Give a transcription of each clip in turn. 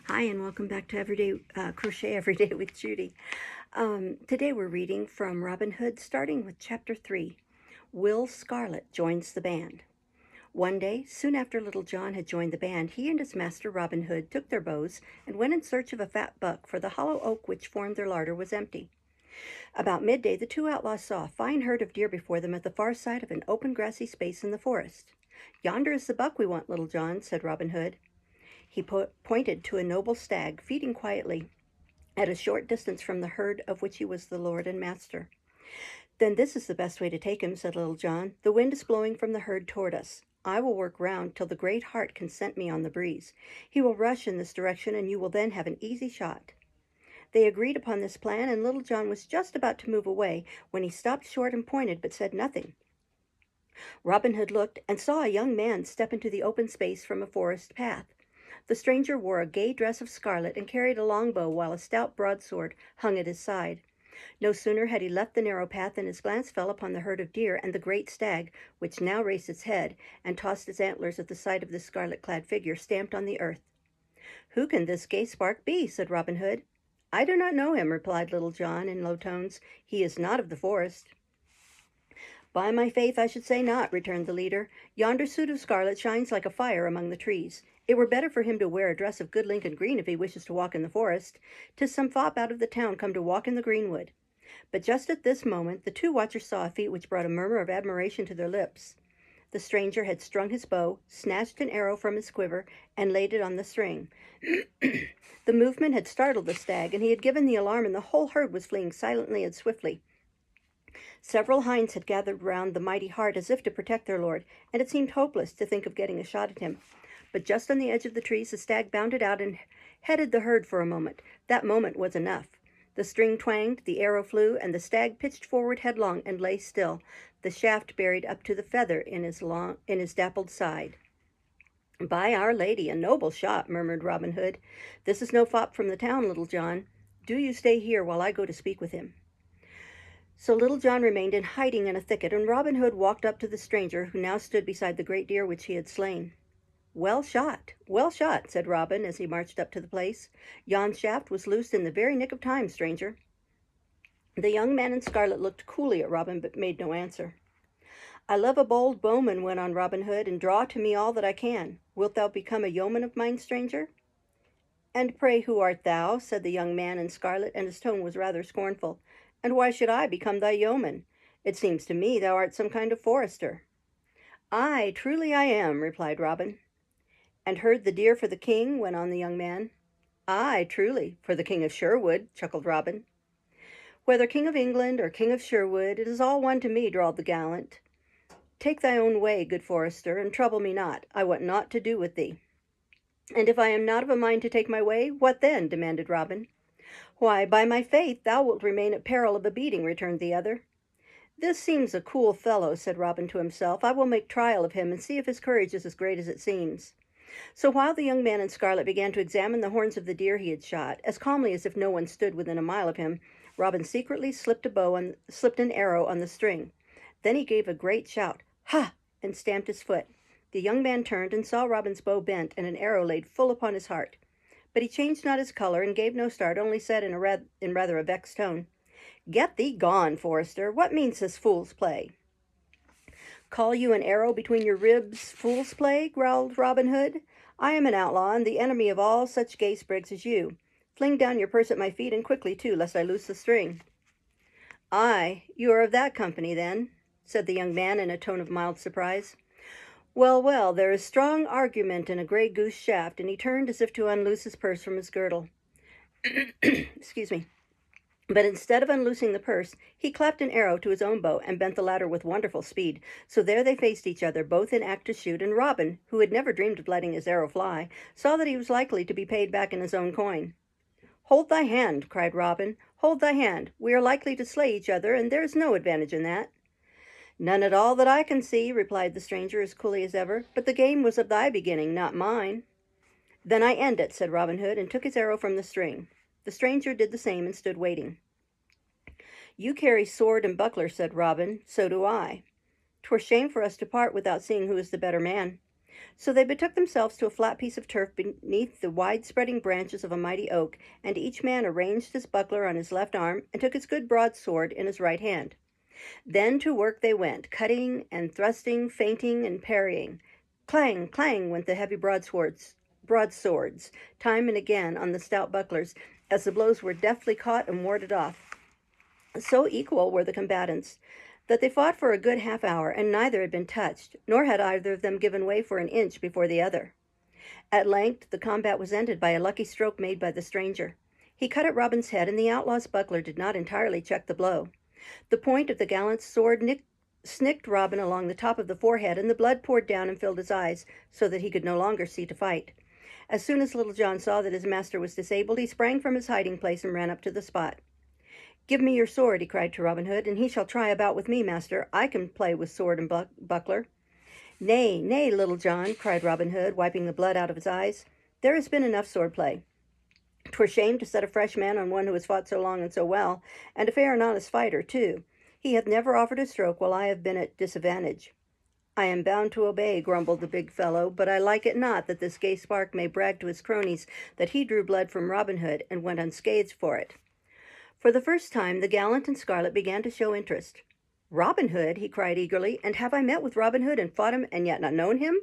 Hi, and welcome back to Everyday Crochet Every Day with Judy. Today we're reading from Robin Hood, starting with Chapter 3. Will Scarlet joins the band. One day, soon after Little John had joined the band, he and his master Robin Hood took their bows and went in search of a fat buck, for the hollow oak which formed their larder was empty. About midday, the two outlaws saw a fine herd of deer before them at the far side of an open grassy space in the forest. "Yonder is the buck we want, Little John," said Robin Hood. He pointed to a noble stag feeding quietly at a short distance from the herd of which he was the lord and master. "Then this is the best way to take him," said Little John. "The wind is blowing from the herd toward us. I will work round till the great heart can scent me on the breeze. He will rush in this direction, and you will then have an easy shot." They agreed upon this plan, and Little John was just about to move away when he stopped short and pointed, but said nothing. Robin Hood looked and saw a young man step into the open space from a forest path. The stranger wore a gay dress of scarlet and carried a long bow, while a stout broadsword hung at his side. No sooner had he left the narrow path than his glance fell upon the herd of deer and the great stag, which now raised its head and tossed its antlers at the sight of the scarlet-clad figure stamped on the earth. "Who can this gay spark be?" said Robin Hood. "I do not know him," replied Little John in low tones. "He is not of the forest." "By my faith, I should say not," returned the leader. "Yonder suit of scarlet shines like a fire among the trees. It were better for him to wear a dress of good Lincoln green if he wishes to walk in the forest. 'Tis some fop out of the town come to walk in the greenwood." But just at this moment the two watchers saw a feat which brought a murmur of admiration to their lips. The stranger had strung his bow, snatched an arrow from his quiver, and laid it on the string. The movement had startled the stag, and he had given the alarm, and the whole herd was fleeing silently and swiftly. Several hinds had gathered round the mighty heart as if to protect their lord, and it seemed hopeless to think of getting a shot at him. But just on the edge of the trees the stag bounded out and headed the herd for a moment. That moment was enough. The string twanged, the arrow flew, and the stag pitched forward headlong and lay still, the shaft buried up to the feather in his dappled side. "By Our Lady, a noble shot," murmured Robin Hood. "This is no fop from the town, Little John. Do you stay here while I go to speak with him." So Little John remained in hiding in a thicket, and Robin Hood walked up to the stranger, who now stood beside the great deer which he had slain. Well shot," said Robin as he marched up to the place. "Yon shaft was loosed in the very nick of time, stranger." The young man in scarlet looked coolly at Robin, but made no answer. "I love a bold bowman," went on Robin Hood, "and draw to me all that I can. Wilt thou become a yeoman of mine, stranger?" "And pray who art thou?" said the young man in scarlet, and his tone was rather scornful. "And why should I become thy yeoman? It seems to me thou art some kind of forester." "Aye, truly I am," replied Robin. "And herd the deer for the king?" went on the young man. "Aye, truly, for the King of Sherwood," chuckled Robin. "Whether King of England or King of Sherwood, it is all one to me," drawled the gallant. "Take thy own way, good forester, and trouble me not. I want naught to do with thee." "And if I am not of a mind to take my way, what then?" demanded Robin. "Why, by my faith, thou wilt remain at peril of a beating," returned the other. "This seems a cool fellow," said Robin to himself. "I will make trial of him and see if his courage is as great as it seems." So while the young man in scarlet began to examine the horns of the deer he had shot, as calmly as if no one stood within a mile of him, Robin secretly slipped an arrow on the string. Then he gave a great shout, "Ha!" and stamped his foot. The young man turned and saw Robin's bow bent and an arrow laid full upon his heart. But he changed not his color and gave no start, only said in rather a vexed tone, "Get thee gone, forester. What means this fool's play?" "Call you an arrow between your ribs fool's play?" growled Robin Hood. "I am an outlaw, and the enemy of all such gay sprigs as you. Fling down your purse at my feet, and quickly too, lest I loose the string." "Aye, you are of that company, then," said the young man in a tone of mild surprise. "Well, well, there is strong argument in a gray goose shaft," and he turned as if to unloose his purse from his girdle. Excuse me. But instead of unloosing the purse, he clapped an arrow to his own bow and bent the latter with wonderful speed. So there they faced each other, both in act to shoot, and Robin, who had never dreamed of letting his arrow fly, saw that he was likely to be paid back in his own coin. "Hold thy hand," cried Robin. "Hold thy hand. We are likely to slay each other, and there is no advantage in that." "None at all that I can see," replied the stranger as coolly as ever. "But the game was of thy beginning, not mine." "Then I end it," said Robin Hood, and took his arrow from the string. The stranger did the same and stood waiting. "You carry sword and buckler," said Robin. "So do I. 'Twere shame for us to part without seeing who is the better man." So they betook themselves to a flat piece of turf beneath the wide-spreading branches of a mighty oak, and each man arranged his buckler on his left arm and took his good broadsword in his right hand. Then to work they went, cutting and thrusting, feinting and parrying. Clang, clang went the heavy broadswords, time and again on the stout bucklers, as the blows were deftly caught and warded off. So equal were the combatants that they fought for a good half hour, and neither had been touched, nor had either of them given way for an inch before the other. At length the combat was ended by a lucky stroke made by the stranger. He cut at Robin's head, and the outlaw's buckler did not entirely check the blow. The point of the gallant's sword snicked Robin along the top of the forehead, and the blood poured down and filled his eyes, so that he could no longer see to fight. As soon as Little John saw that his master was disabled, he sprang from his hiding place and ran up to the spot. "Give me your sword," he cried to Robin Hood, "and he shall try about with me, master. I can play with sword and buckler." "Nay, nay, Little John," cried Robin Hood, wiping the blood out of his eyes. "There has been enough sword play. 'Twere shame to set a fresh man on one who has fought so long and so well, and a fair and honest fighter, too. He hath never offered a stroke while I have been at disadvantage." "I am bound to obey," grumbled the big fellow, "but I like it not that this gay spark may brag to his cronies that he drew blood from Robin Hood and went unscathed for it." For the first time the gallant and Scarlet began to show interest. "Robin Hood!" he cried eagerly, "and have I met with Robin Hood and fought him and yet not known him?"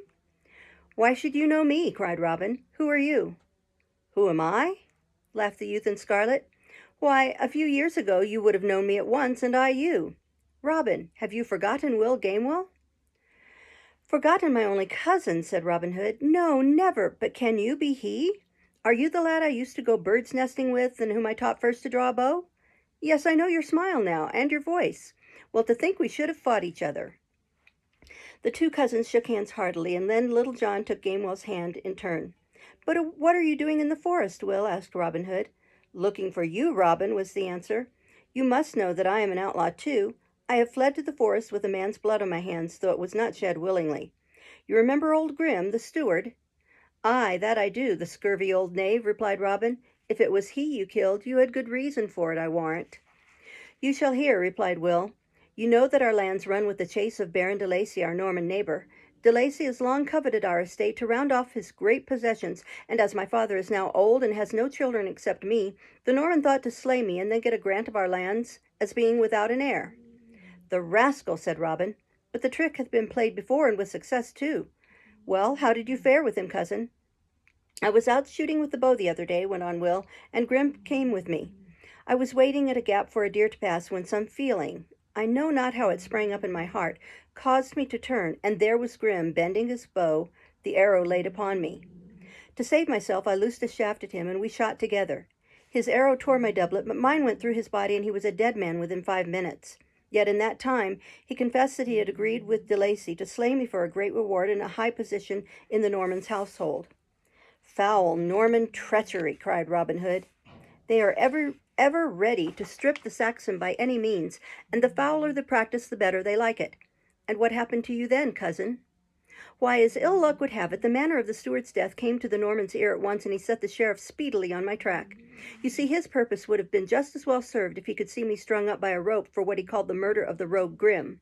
"Why should you know me?" cried Robin. "Who are you?" "Who am I?" laughed the youth in scarlet. "Why, a few years ago you would have known me at once, and I you. Robin, have you forgotten Will Gamewell?" "Forgotten my only cousin," said Robin Hood. "No, never. But can you be he? Are you the lad I used to go bird's nesting with, and whom I taught first to draw a bow? Yes, I know your smile now, and your voice. Well, to think we should have fought each other." The two cousins shook hands heartily, and then Little John took Gamewell's hand in turn. "But what are you doing in the forest, Will?" asked Robin Hood. "Looking for you, Robin," was the answer. "You must know that I am an outlaw, too. I have fled to the forest with a man's blood on my hands, though it was not shed willingly. You remember old Grim, the steward?" "Aye, that I do, the scurvy old knave," replied Robin. "If it was he you killed, you had good reason for it, I warrant." "You shall hear," replied Will. "You know that our lands run with the chase of Baron de Lacy, our Norman neighbor. De Lacy has long coveted our estate to round off his great possessions, and as my father is now old and has no children except me, the Norman thought to slay me and then get a grant of our lands as being without an heir." "The rascal!" said Robin. "But the trick hath been played before, and with success too. Well, how did you fare with him, cousin?" "I was out shooting with the bow the other day," went on Will, "and Grim came with me. I was waiting at a gap for a deer to pass when some feeling, I know not how it sprang up in my heart, caused me to turn, and there was Grim bending his bow, the arrow laid upon me. To save myself, I loosed a shaft at him, and we shot together. His arrow tore my doublet, but mine went through his body, and he was a dead man within 5 minutes. Yet in that time he confessed that he had agreed with de Lacy to slay me for a great reward and a high position in the Norman's household." "Foul Norman treachery!" cried Robin Hood. "They are ever ready to strip the Saxon by any means, and the fouler the practice the better they like it. And what happened to you then, cousin?" "Why, as ill luck would have it, the manner of the steward's death came to the Norman's ear at once, and he set the sheriff speedily on my track. You see, his purpose would have been just as well served if he could see me strung up by a rope for what he called the murder of the rogue Grim."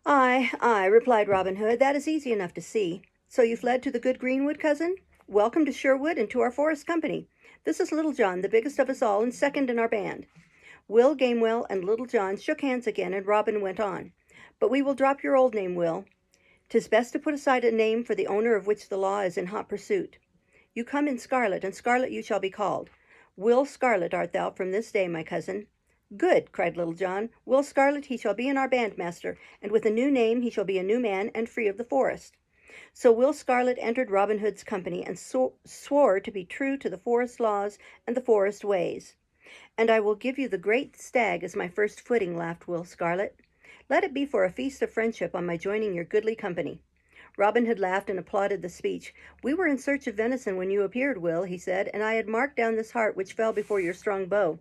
"Aye, aye," replied Robin Hood, "that is easy enough to see. So you fled to the good greenwood, cousin? Welcome to Sherwood and to our forest company. This is Little John, the biggest of us all and second in our band." Will Gamewell and Little John shook hands again, and Robin went on. "But we will drop your old name, Will. 'Tis best to put aside a name for the owner of which the law is in hot pursuit. You come in Scarlet, and Scarlet you shall be called. Will Scarlet art thou from this day, my cousin." "Good," cried Little John. "Will Scarlet he shall be in our band, master, and with a new name he shall be a new man and free of the forest." So Will Scarlet entered Robin Hood's company, and swore to be true to the forest laws and the forest ways. "And I will give you the great stag as my first footing," laughed Will Scarlet. "Let it be for a feast of friendship on my joining your goodly company." Robin Hood laughed and applauded the speech. "We were in search of venison when you appeared, Will," he said, "and I had marked down this hart which fell before your strong bow.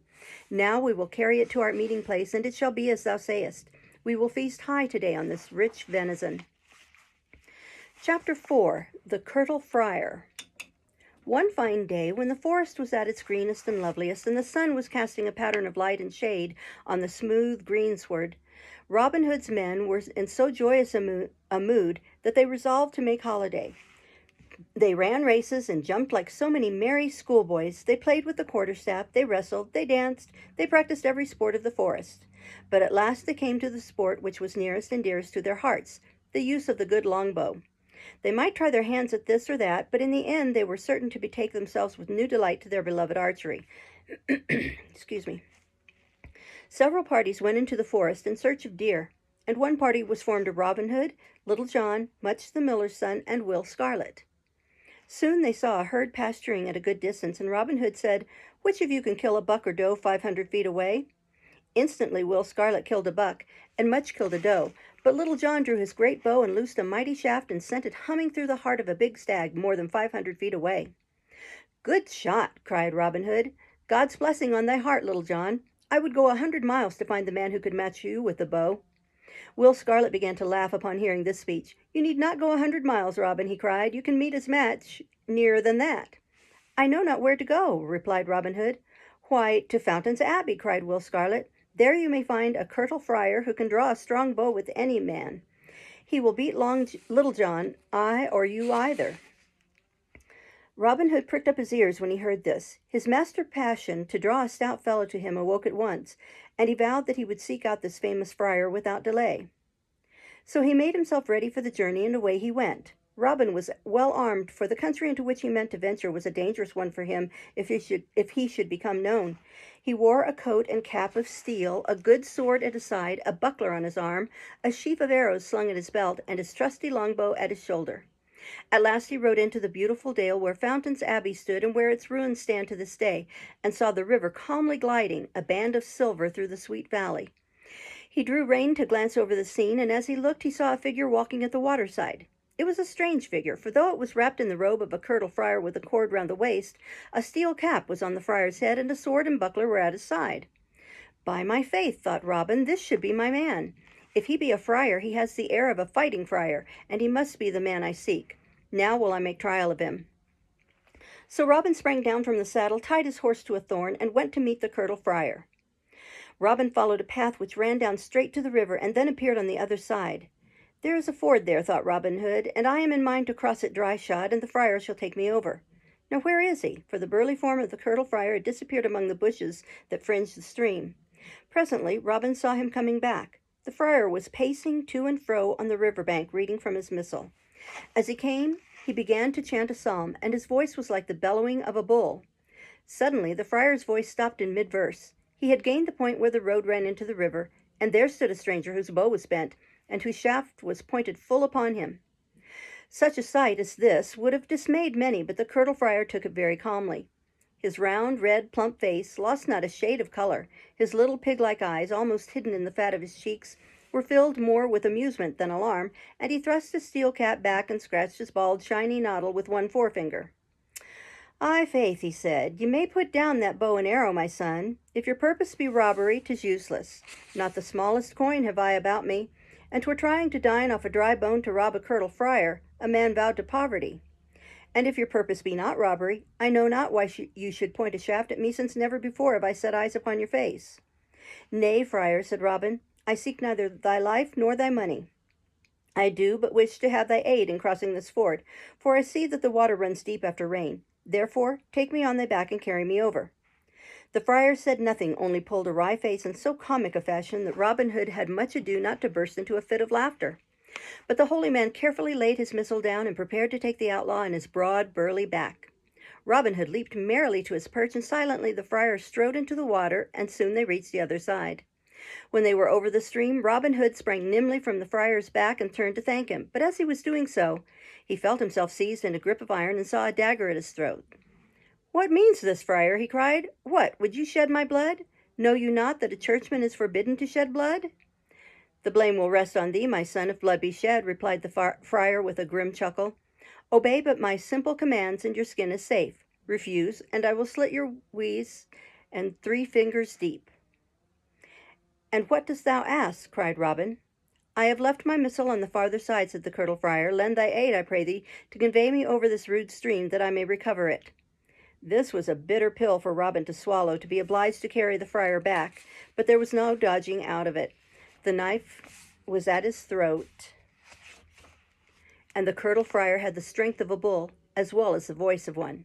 Now we will carry it to our meeting place, and it shall be as thou sayest. We will feast high today on this rich venison." Chapter 4. The Curtal Friar. One fine day, when the forest was at its greenest and loveliest, and the sun was casting a pattern of light and shade on the smooth greensward, Robin Hood's men were in so joyous a mood that they resolved to make holiday. They ran races and jumped like so many merry schoolboys. They played with the quarterstaff, they wrestled, they danced, they practiced every sport of the forest. But at last they came to the sport which was nearest and dearest to their hearts, the use of the good longbow. They might try their hands at this or that, but in the end they were certain to betake themselves with new delight to their beloved archery. Excuse me. Several parties went into the forest in search of deer, and one party was formed of Robin Hood, Little John, Much the miller's son, and Will Scarlet. Soon they saw a herd pasturing at a good distance, and Robin Hood said, "Which of you can kill a buck or doe 500 feet away?" Instantly Will Scarlet killed a buck, and Much killed a doe, but Little John drew his great bow and loosed a mighty shaft and sent it humming through the heart of a big stag more than 500 feet away. "Good shot!" cried Robin Hood. "God's blessing on thy heart, Little John. I would go 100 miles to find the man who could match you with the bow." Will Scarlet began to laugh upon hearing this speech. "You need not go 100 miles, Robin," he cried. "You can meet his match nearer than that." "I know not where to go," replied Robin Hood. "Why, to Fountain's Abbey," cried Will Scarlet. "There you may find a curtal friar who can draw a strong bow with any man. He will beat Little John, I or you either." Robin Hood pricked up his ears when he heard this. His master passion to draw a stout fellow to him awoke at once, and he vowed that he would seek out this famous friar without delay. So he made himself ready for the journey, and away he went. Robin was well armed, for the country into which he meant to venture was a dangerous one for him if he should become known. He wore a coat and cap of steel, a good sword at his side, a buckler on his arm, a sheaf of arrows slung at his belt, and his trusty longbow at his shoulder. At last he rode into the beautiful dale where Fountain's Abbey stood and where its ruins stand to this day, and saw the river calmly gliding, a band of silver, through the sweet valley. He drew rein to glance over the scene, and as he looked he saw a figure walking at the waterside. It was a strange figure, for though it was wrapped in the robe of a curtal friar with a cord round the waist, a steel cap was on the friar's head, and a sword and buckler were at his side. "By my faith," thought Robin, "this should be my man. If he be a friar, he has the air of a fighting friar, and he must be the man I seek. Now will I make trial of him." So Robin sprang down from the saddle, tied his horse to a thorn, and went to meet the curtal friar. Robin followed a path which ran down straight to the river, and then appeared on the other side. "There is a ford there," thought Robin Hood, "and I am in mind to cross it dry-shod, and the friar shall take me over." Now where is he? For the burly form of the curtal friar had disappeared among the bushes that fringed the stream. Presently Robin saw him coming back. The friar was pacing to and fro on the river bank, reading from his missal. As he came, he began to chant a psalm, and his voice was like the bellowing of a bull. Suddenly the friar's voice stopped in mid-verse. He had gained the point where the road ran into the river, and there stood a stranger whose bow was bent, and whose shaft was pointed full upon him. Such a sight as this would have dismayed many, but the curtal friar took it very calmly. His round, red, plump face lost not a shade of color. His little pig-like eyes, almost hidden in the fat of his cheeks, were filled more with amusement than alarm, and he thrust his steel cap back and scratched his bald, shiny noddle with one forefinger. "Ay, faith," he said, "ye may put down that bow and arrow, my son. If your purpose be robbery, 'tis useless. Not the smallest coin have I about me, and 'twere trying to dine off a dry bone to rob a curtal friar, a man vowed to poverty. And if your purpose be not robbery, I know not why you should point a shaft at me, since never before have I set eyes upon your face." "Nay, friar," said Robin, "I seek neither thy life nor thy money. I do but wish to have thy aid in crossing this ford, for I see that the water runs deep after rain. Therefore, take me on thy back and carry me over." The friar said nothing, only pulled a wry face in so comic a fashion that Robin Hood had much ado not to burst into a fit of laughter. But the holy man carefully laid his missal down and prepared to take the outlaw on his broad, burly back. Robin Hood leaped merrily to his perch, and silently the friar strode into the water, and soon they reached the other side. When they were over the stream, Robin Hood sprang nimbly from the friar's back and turned to thank him, but as he was doing so, he felt himself seized in a grip of iron and saw a dagger at his throat. "What means this, friar?" he cried. "What, would you shed my blood? Know you not that a churchman is forbidden to shed blood?" "The blame will rest on thee, my son, if blood be shed," replied the friar with a grim chuckle. "Obey but my simple commands, and your skin is safe. Refuse, and I will slit your wheeze and 3 fingers deep." "And what dost thou ask?" cried Robin. "I have left my missal on the farther side," said the curtal friar. "Lend thy aid, I pray thee, to convey me over this rude stream, that I may recover it." This was a bitter pill for Robin to swallow, to be obliged to carry the friar back, but there was no dodging out of it. The knife was at his throat, and the Curtal Friar had the strength of a bull, as well as the voice of one.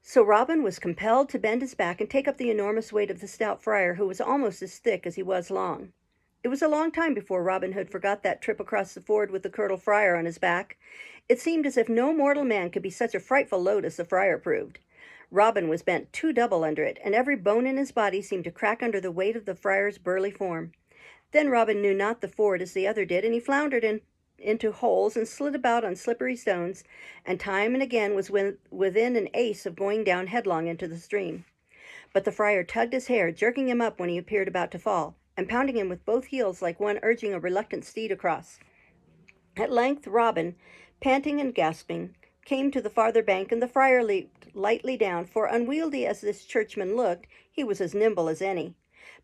So Robin was compelled to bend his back and take up the enormous weight of the stout friar, who was almost as thick as he was long. It was a long time before Robin Hood forgot that trip across the ford with the Curtal Friar on his back. It seemed as if no mortal man could be such a frightful load as the friar proved. Robin was bent two double under it, and every bone in his body seemed to crack under the weight of the friar's burly form. Then Robin knew not the ford as the other did, and he floundered into holes and slid about on slippery stones, and time and again was within an ace of going down headlong into the stream. But the friar tugged his hair, jerking him up when he appeared about to fall, and pounding him with both heels like one urging a reluctant steed across. At length Robin, panting and gasping, came to the farther bank, and the friar leaped lightly down, for unwieldy as this churchman looked, he was as nimble as any.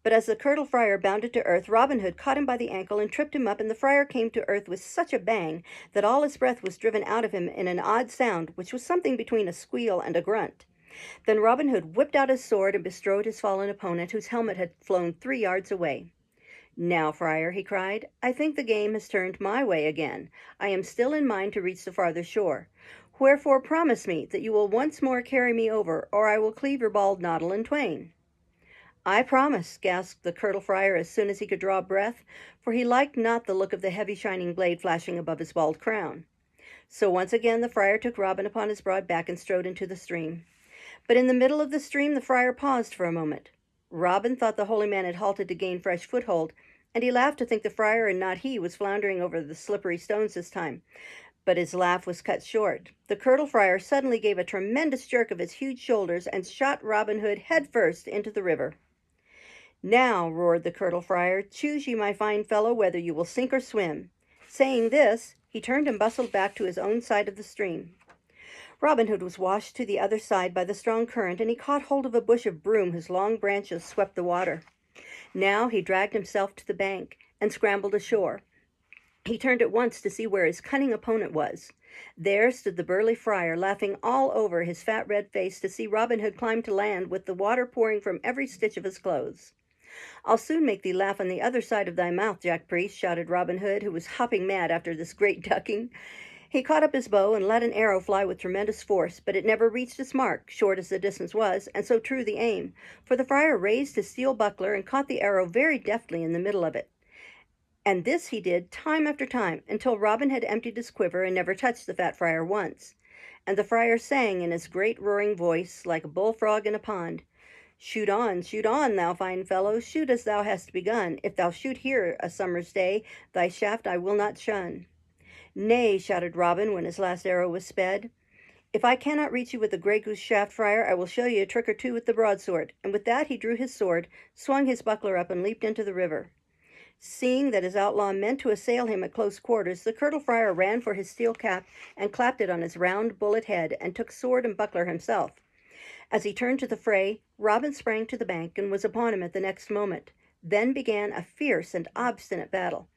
But as the Curtal Friar bounded to earth, Robin Hood caught him by the ankle and tripped him up, and the friar came to earth with such a bang that all his breath was driven out of him in an odd sound, which was something between a squeal and a grunt. Then Robin Hood whipped out his sword and bestrode his fallen opponent, whose helmet had flown 3 yards away. "Now, friar," he cried, "I think the game has turned my way again. I am still in mind to reach the farther shore. Wherefore promise me that you will once more carry me over, or I will cleave your bald noddle in twain." "I promise," gasped the Curtal Friar as soon as he could draw breath, for he liked not the look of the heavy shining blade flashing above his bald crown. So once again the friar took Robin upon his broad back and strode into the stream. But in the middle of the stream the friar paused for a moment. Robin thought the holy man had halted to gain fresh foothold, and he laughed to think the friar and not he was floundering over the slippery stones this time. But his laugh was cut short. The Curtal Friar suddenly gave a tremendous jerk of his huge shoulders and shot Robin Hood head first into the river. "Now," roared the Curtal Friar, "choose ye, my fine fellow, whether you will sink or swim." Saying this, he turned and bustled back to his own side of the stream. Robin Hood was washed to the other side by the strong current, and he caught hold of a bush of broom whose long branches swept the water. Now he dragged himself to the bank and scrambled ashore. He turned at once to see where his cunning opponent was. There stood the burly friar, laughing all over his fat red face to see Robin Hood climb to land with the water pouring from every stitch of his clothes. "I'll soon make thee laugh on the other side of thy mouth, Jack Priest," shouted Robin Hood, who was hopping mad after this great ducking. He caught up his bow and let an arrow fly with tremendous force, but it never reached its mark, short as the distance was, and so true the aim, for the friar raised his steel buckler and caught the arrow very deftly in the middle of it. And this he did time after time, until Robin had emptied his quiver and never touched the fat friar once. And the friar sang in his great roaring voice, like a bullfrog in a pond, shoot on, thou fine fellow, shoot as thou hast begun. If thou shoot here a summer's day, thy shaft I will not shun." "Nay," shouted Robin when his last arrow was sped. "If I cannot reach you with the grey goose shaft, friar, I will show you a trick or two with the broadsword." And with that he drew his sword, swung his buckler up, and leaped into the river. Seeing that his outlaw meant to assail him at close quarters, the Curtal Friar ran for his steel cap and clapped it on his round bullet head, and took sword and buckler himself. As he turned to the fray, Robin sprang to the bank and was upon him at the next moment. Then began a fierce and obstinate battle.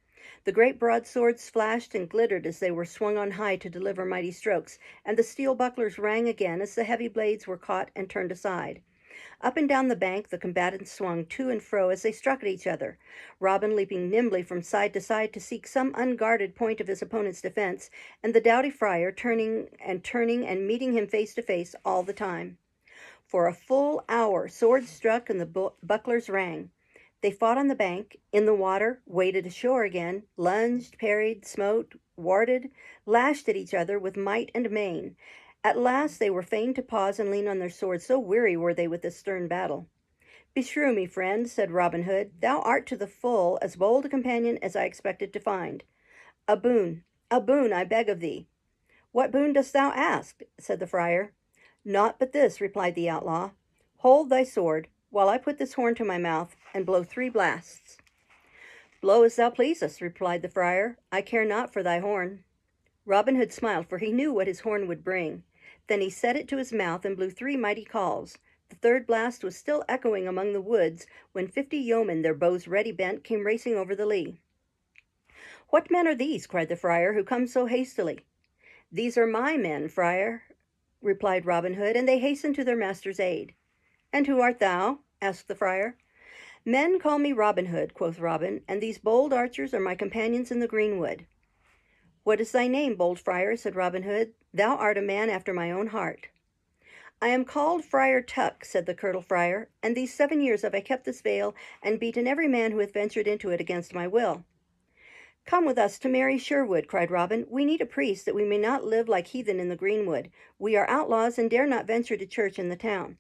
The great broadswords flashed and glittered as they were swung on high to deliver mighty strokes, and the steel bucklers rang again as the heavy blades were caught and turned aside. Up and down the bank the combatants swung to and fro as they struck at each other, Robin leaping nimbly from side to side to seek some unguarded point of his opponent's defense, and the doughty friar turning and meeting him face to face all the time. For a full hour swords struck and the bucklers rang. They fought on the bank, in the water, waded ashore again, lunged, parried, smote, warded, lashed at each other with might and main. At last they were fain to pause and lean on their swords, so weary were they with this stern battle. "Beshrew me, friend," said Robin Hood, "thou art to the full as bold a companion as I expected to find. A boon, I beg of thee." "What boon dost thou ask?" said the friar. "Naught but this," replied the outlaw. "Hold thy sword, while I put this horn to my mouth and blow 3 blasts." "Blow as thou pleasest," replied the friar. "I care not for thy horn." Robin Hood smiled, for he knew what his horn would bring. Then he set it to his mouth and blew 3 mighty calls. The 3rd blast was still echoing among the woods when 50 yeomen, their bows ready bent, came racing over the lea. "What men are these," cried the friar, "who come so hastily?" "These are my men, friar," replied Robin Hood, and they hastened to their master's aid. "And who art thou?" asked the friar. "Men call me Robin Hood," quoth Robin, "and these bold archers are my companions in the greenwood." "What is thy name, bold friar?" said Robin Hood. "Thou art a man after my own heart." "I am called Friar Tuck," said the Curtal Friar, "and these 7 years have I kept this vale and beaten every man who hath ventured into it against my will." "Come with us to merry Sherwood," cried Robin. "We need a priest, that we may not live like heathen in the greenwood. We are outlaws and dare not venture to church in the town.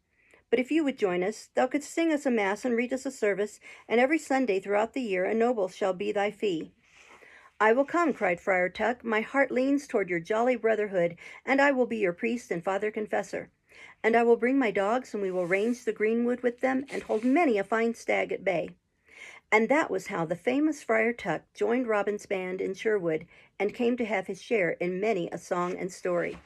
But if you would join us, thou couldst sing us a mass and read us a service, and every Sunday throughout the year a noble shall be thy fee." "I will come," cried Friar Tuck. "My heart leans toward your jolly brotherhood, and I will be your priest and father confessor. And I will bring my dogs, and we will range the greenwood with them, and hold many a fine stag at bay." And that was how the famous Friar Tuck joined Robin's band in Sherwood and came to have his share in many a song and story.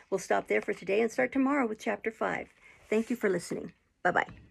We'll stop there for today and start tomorrow with Chapter 5. Thank you for listening. Bye-bye.